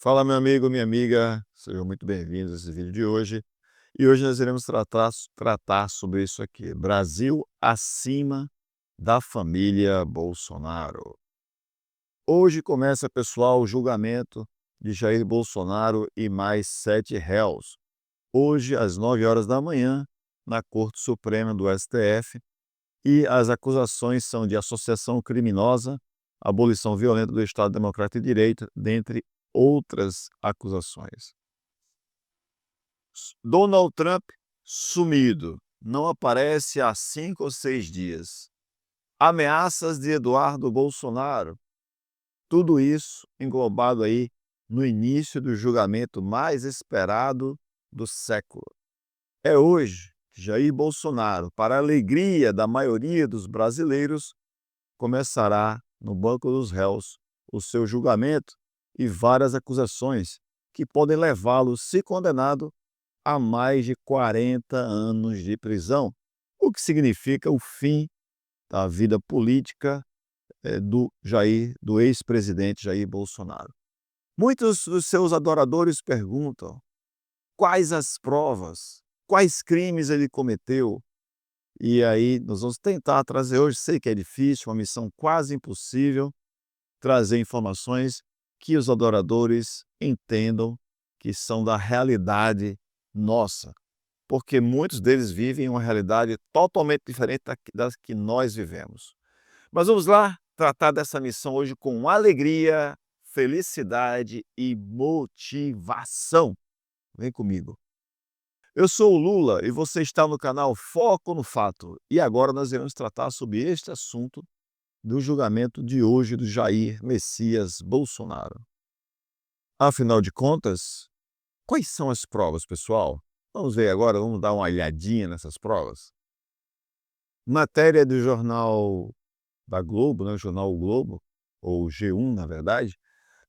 Fala, meu amigo, minha amiga, sejam muito bem-vindos a esse vídeo de hoje. E hoje nós iremos tratar sobre isso aqui: Brasil acima da família Bolsonaro. Hoje começa, pessoal, o julgamento de Jair Bolsonaro e mais 7 réus. Hoje, às 9 horas da manhã, na Corte Suprema do STF, e as acusações são de associação criminosa, abolição violenta do Estado Democrático de Direito, dentre outras acusações. Donald Trump sumido, não aparece há 5 ou 6 dias. Ameaças de Eduardo Bolsonaro, tudo isso englobado aí no início do julgamento mais esperado do século. É hoje que Jair Bolsonaro, para a alegria da maioria dos brasileiros, começará no banco dos réus o seu julgamento e várias acusações que podem levá-lo, se condenado, a mais de 40 anos de prisão, o que significa o fim da vida política do ex-presidente Jair Bolsonaro. Muitos dos seus adoradores perguntam quais as provas, quais crimes ele cometeu. E aí nós vamos tentar trazer hoje, sei que é difícil, uma missão quase impossível, trazer informações que os adoradores entendam que são da realidade nossa, porque muitos deles vivem uma realidade totalmente diferente das que nós vivemos. Mas vamos lá tratar dessa missão hoje com alegria, felicidade e motivação. Vem comigo. Eu sou o Lula e você está no canal Foco no Fato. E agora nós iremos tratar sobre este assunto do julgamento de hoje do Jair Messias Bolsonaro. Afinal de contas, quais são as provas, pessoal? Vamos ver agora, vamos dar uma olhadinha nessas provas. Matéria do jornal da Globo, né, o jornal O Globo, ou G1, na verdade,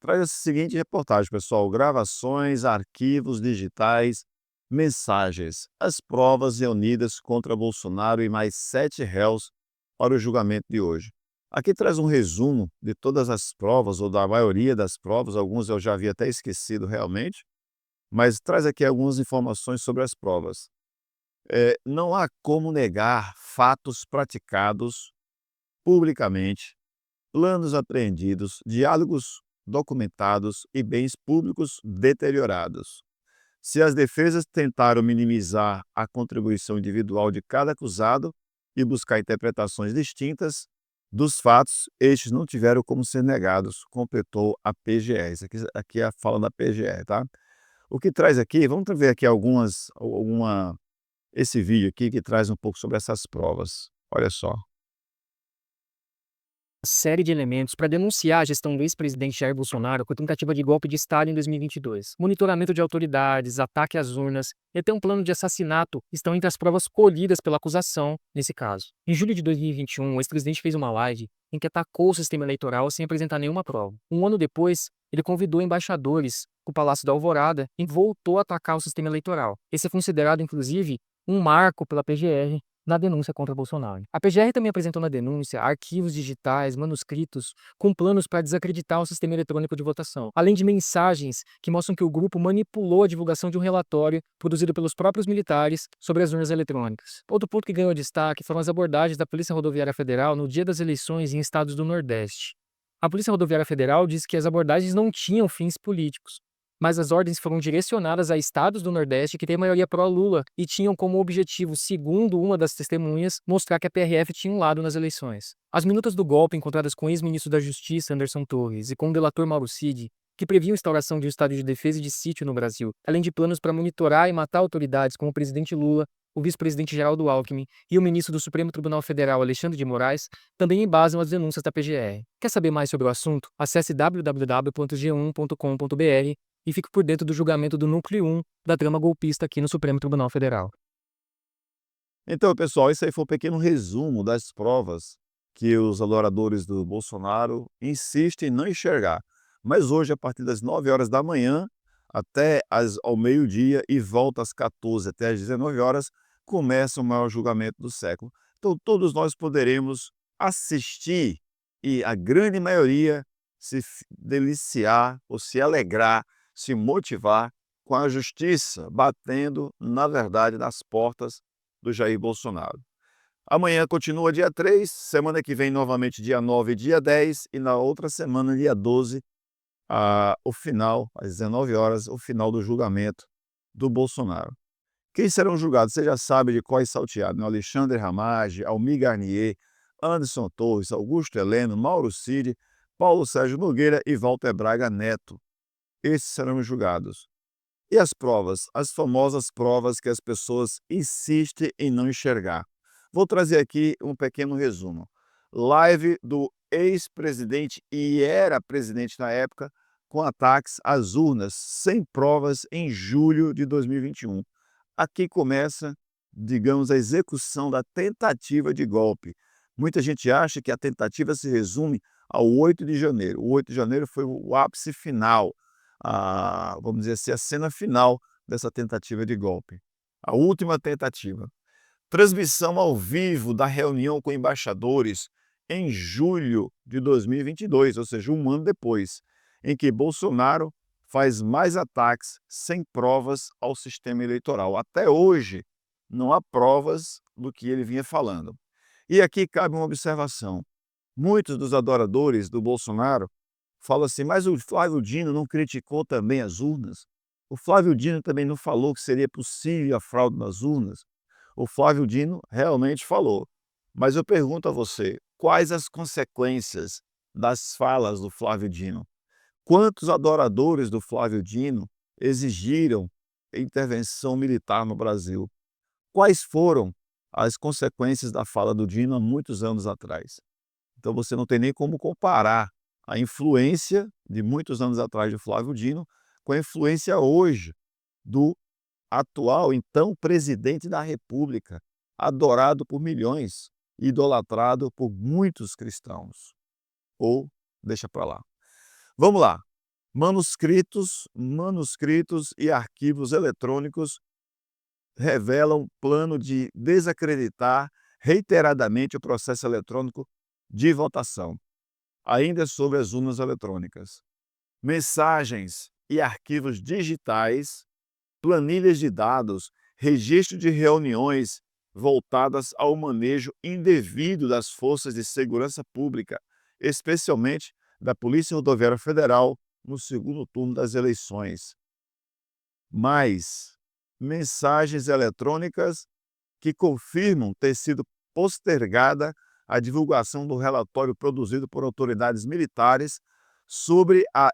traz a seguinte reportagem, pessoal: gravações, arquivos digitais, mensagens, as provas reunidas contra Bolsonaro e mais 7 réus para o julgamento de hoje. Aqui traz um resumo de todas as provas, ou da maioria das provas, alguns eu já havia até esquecido realmente, mas traz aqui algumas informações sobre as provas. Não há como negar fatos praticados publicamente, planos apreendidos, diálogos documentados e bens públicos deteriorados. Se as defesas tentaram minimizar a contribuição individual de cada acusado e buscar interpretações distintas dos fatos, estes não tiveram como ser negados, completou a PGR. Isso aqui é a fala da PGR, tá? O que traz aqui, vamos ver aqui esse vídeo aqui que traz um pouco sobre essas provas. Olha só. Série de elementos para denunciar a gestão do ex-presidente Jair Bolsonaro com tentativa de golpe de Estado em 2022. Monitoramento de autoridades, ataque às urnas e até um plano de assassinato estão entre as provas colhidas pela acusação nesse caso. Em julho de 2021, o ex-presidente fez uma live em que atacou o sistema eleitoral sem apresentar nenhuma prova. Um ano depois, ele convidou embaixadores para o Palácio da Alvorada e voltou a atacar o sistema eleitoral. Esse é considerado, inclusive, um marco pela PGR na denúncia contra Bolsonaro. A PGR também apresentou na denúncia arquivos digitais, manuscritos, com planos para desacreditar o sistema eletrônico de votação, além de mensagens que mostram que o grupo manipulou a divulgação de um relatório produzido pelos próprios militares sobre as urnas eletrônicas. Outro ponto que ganhou destaque foram as abordagens da Polícia Rodoviária Federal no dia das eleições em estados do Nordeste. A Polícia Rodoviária Federal disse que as abordagens não tinham fins políticos, mas as ordens foram direcionadas a estados do Nordeste que têm maioria pró-Lula e tinham como objetivo, segundo uma das testemunhas, mostrar que a PRF tinha um lado nas eleições. As minutas do golpe encontradas com o ex-ministro da Justiça, Anderson Torres, e com o delator Mauro Cid, que previam a instauração de um estado de defesa e de sítio no Brasil, além de planos para monitorar e matar autoridades como o presidente Lula, o vice-presidente Geraldo Alckmin e o ministro do Supremo Tribunal Federal, Alexandre de Moraes, também embasam as denúncias da PGR. Quer saber mais sobre o assunto? Acesse www.g1.com.br e fique por dentro do julgamento do Núcleo 1 da trama golpista aqui no Supremo Tribunal Federal. Então, pessoal, esse aí foi um pequeno resumo das provas que os adoradores do Bolsonaro insistem em não enxergar. Mas hoje, a partir das 9 horas da manhã até ao meio-dia e volta às 14 até às 19 horas, começa o maior julgamento do século. Então, todos nós poderemos assistir e a grande maioria se deliciar ou se alegrar se motivar com a justiça batendo, na verdade, nas portas do Jair Bolsonaro. Amanhã continua dia 3, semana que vem novamente dia 9 e dia 10, e na outra semana, dia 12, o final, às 19 horas, o final do julgamento do Bolsonaro. Quem serão julgados? Você já sabe de qual é salteado, né? Alexandre Ramage, Almir Garnier, Anderson Torres, Augusto Heleno, Mauro Cid, Paulo Sérgio Nogueira e Walter Braga Neto. Esses serão julgados. E as provas? As famosas provas que as pessoas insistem em não enxergar. Vou trazer aqui um pequeno resumo. Live do ex-presidente, e era presidente na época, com ataques às urnas, sem provas, em julho de 2021. Aqui começa, digamos, a execução da tentativa de golpe. Muita gente acha que a tentativa se resume ao 8 de janeiro. O 8 de janeiro foi o ápice final, vamos dizer assim, a cena final dessa tentativa de golpe. A última tentativa. Transmissão ao vivo da reunião com embaixadores em julho de 2022, ou seja, um ano depois, em que Bolsonaro faz mais ataques sem provas ao sistema eleitoral. Até hoje, não há provas do que ele vinha falando. E aqui cabe uma observação. Muitos dos adoradores do Bolsonaro falam assim, mas o Flávio Dino não criticou também as urnas? O Flávio Dino também não falou que seria possível a fraude nas urnas? O Flávio Dino realmente falou. Mas eu pergunto a você, quais as consequências das falas do Flávio Dino? Quantos adoradores do Flávio Dino exigiram intervenção militar no Brasil? Quais foram as consequências da fala do Dino há muitos anos atrás? Então você não tem nem como comparar a influência de muitos anos atrás do Flávio Dino com a influência hoje do atual, então, presidente da República, adorado por milhões, idolatrado por muitos cristãos. Ou deixa para lá. Vamos lá. Manuscritos e arquivos eletrônicos revelam plano de desacreditar reiteradamente o processo eletrônico de votação. Ainda sobre as urnas eletrônicas. Mensagens e arquivos digitais, planilhas de dados, registro de reuniões voltadas ao manejo indevido das forças de segurança pública, especialmente da Polícia Rodoviária Federal, no segundo turno das eleições. Mais mensagens eletrônicas que confirmam ter sido postergada a divulgação do relatório produzido por autoridades militares sobre a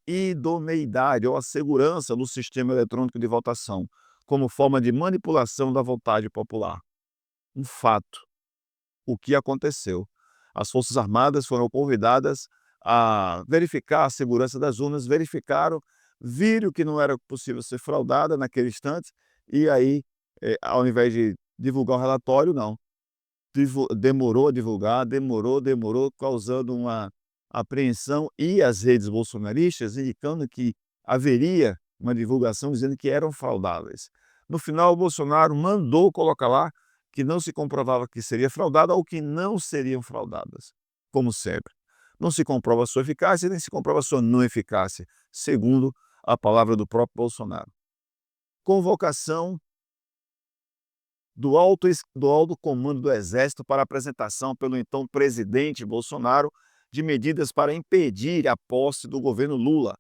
idoneidade ou a segurança do sistema eletrônico de votação, como forma de manipulação da vontade popular. Um fato. O que aconteceu? As Forças Armadas foram convidadas a verificar a segurança das urnas, verificaram, viram que não era possível ser fraudada naquele instante, e aí, ao invés de divulgar o relatório, não. Demorou a divulgar, demorou, causando uma apreensão, e as redes bolsonaristas indicando que haveria uma divulgação dizendo que eram fraudáveis. No final, o Bolsonaro mandou colocar lá que não se comprovava que seria fraudada ou que não seriam fraudadas, como sempre. Não se comprova a sua eficácia, nem se comprova a sua não eficácia, segundo a palavra do próprio Bolsonaro. Convocação do alto comando do Exército para apresentação pelo então presidente Bolsonaro de medidas para impedir a posse do governo Lula.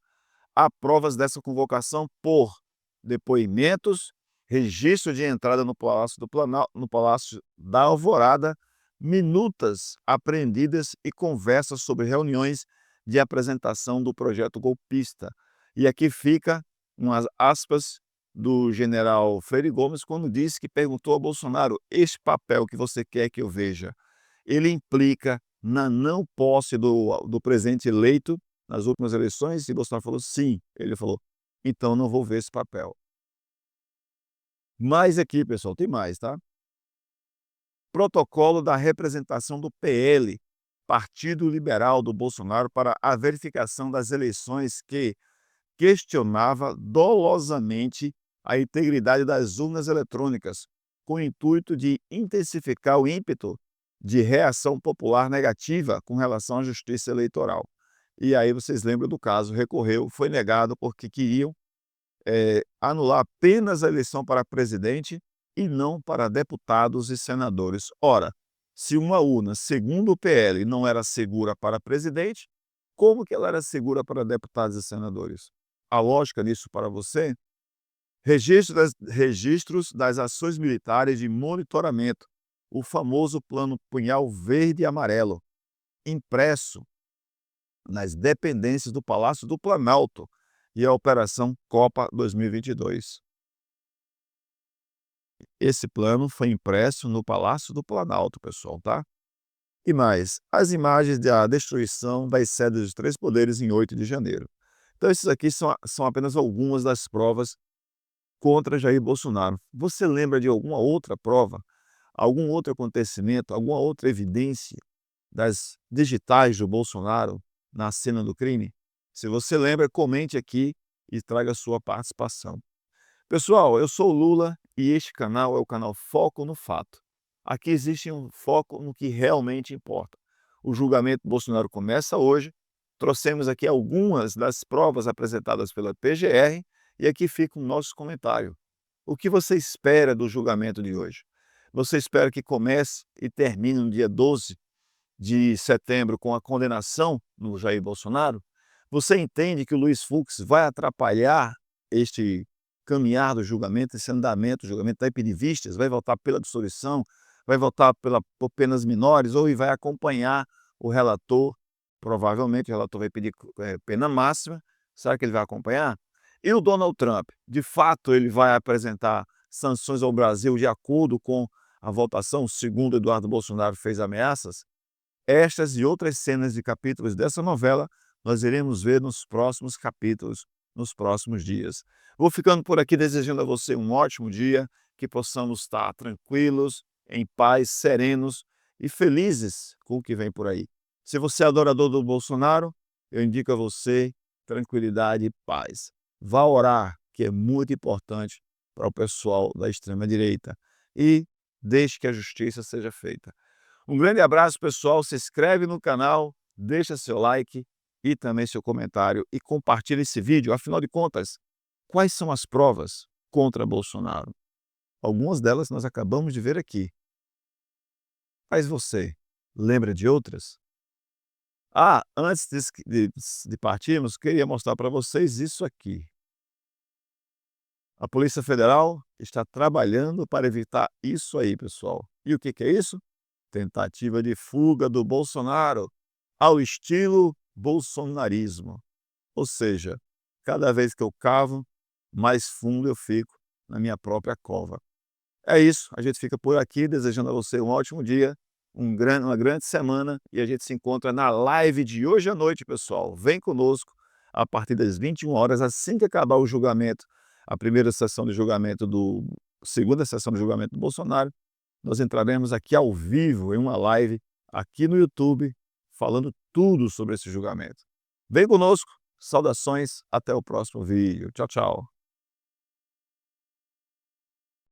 Há provas dessa convocação por depoimentos, registro de entrada no Palácio do Planalto, no Palácio da Alvorada, minutas apreendidas e conversas sobre reuniões de apresentação do projeto golpista. E aqui fica umas aspas do general Freire Gomes, quando disse que perguntou a Bolsonaro: este papel que você quer que eu veja, ele implica na não posse do presidente eleito nas últimas eleições? E Bolsonaro falou sim. Ele falou, então não vou ver esse papel. Mas aqui, pessoal, tem mais, tá? Protocolo da representação do PL, Partido Liberal do Bolsonaro, para a verificação das eleições, que questionava dolosamente a integridade das urnas eletrônicas, com o intuito de intensificar o ímpeto de reação popular negativa com relação à justiça eleitoral. e aí vocês lembram do caso, recorreu, foi negado porque queriam anular apenas a eleição para presidente e não para deputados e senadores. Ora, se uma urna, segundo o PL, não era segura para presidente, como que ela era segura para deputados e senadores? A lógica nisso para você? Registros das ações militares de monitoramento, o famoso Plano Punhal Verde e Amarelo, impresso nas dependências do Palácio do Planalto, e a Operação Copa 2022. Esse plano foi impresso no Palácio do Planalto, pessoal, tá? E mais, as imagens da destruição das sedes dos três poderes em 8 de janeiro. Então, esses aqui são apenas algumas das provas contra Jair Bolsonaro. Você lembra de alguma outra prova, algum outro acontecimento, alguma outra evidência das digitais do Bolsonaro na cena do crime? Se você lembra, comente aqui e traga sua participação. Pessoal, eu sou o Lula e este canal é o canal Foco no Fato. Aqui existe um foco no que realmente importa. O julgamento do Bolsonaro começa hoje. Trouxemos aqui algumas das provas apresentadas pela PGR e aqui fica o nosso comentário. O que você espera do julgamento de hoje? Você espera que comece e termine no dia 12 de setembro com a condenação no Jair Bolsonaro? Você entende que o Luiz Fux vai atrapalhar este caminhar do julgamento, esse andamento do julgamento, vai pedir vistas, vai votar pela dissolução, vai votar por penas menores ou vai acompanhar o relator? Provavelmente o relator vai pedir pena máxima. Será que ele vai acompanhar? E o Donald Trump, de fato, ele vai apresentar sanções ao Brasil de acordo com a votação, segundo Eduardo Bolsonaro fez ameaças? Estas e outras cenas de capítulos dessa novela nós iremos ver nos próximos capítulos, nos próximos dias. Vou ficando por aqui desejando a você um ótimo dia, que possamos estar tranquilos, em paz, serenos e felizes com o que vem por aí. Se você é adorador do Bolsonaro, eu indico a você tranquilidade e paz. Vá orar, que é muito importante para o pessoal da extrema-direita. E deixe que a justiça seja feita. Um grande abraço, pessoal. Se inscreve no canal, deixa seu like e também seu comentário e compartilha esse vídeo. Afinal de contas, quais são as provas contra Bolsonaro? Algumas delas nós acabamos de ver aqui. Mas você lembra de outras? Antes de partirmos, queria mostrar para vocês isso aqui. A Polícia Federal está trabalhando para evitar isso aí, pessoal. E o que é isso? Tentativa de fuga do Bolsonaro ao estilo bolsonarismo. Ou seja, cada vez que eu cavo, mais fundo eu fico na minha própria cova. É isso, a gente fica por aqui desejando a você um ótimo dia, uma grande semana e a gente se encontra na live de hoje à noite, pessoal. Vem conosco a partir das 21 horas, assim que acabar o julgamento, a segunda sessão de julgamento do Bolsonaro, nós entraremos aqui ao vivo em uma live aqui no YouTube, falando tudo sobre esse julgamento. Vem conosco, saudações, até o próximo vídeo. Tchau, tchau.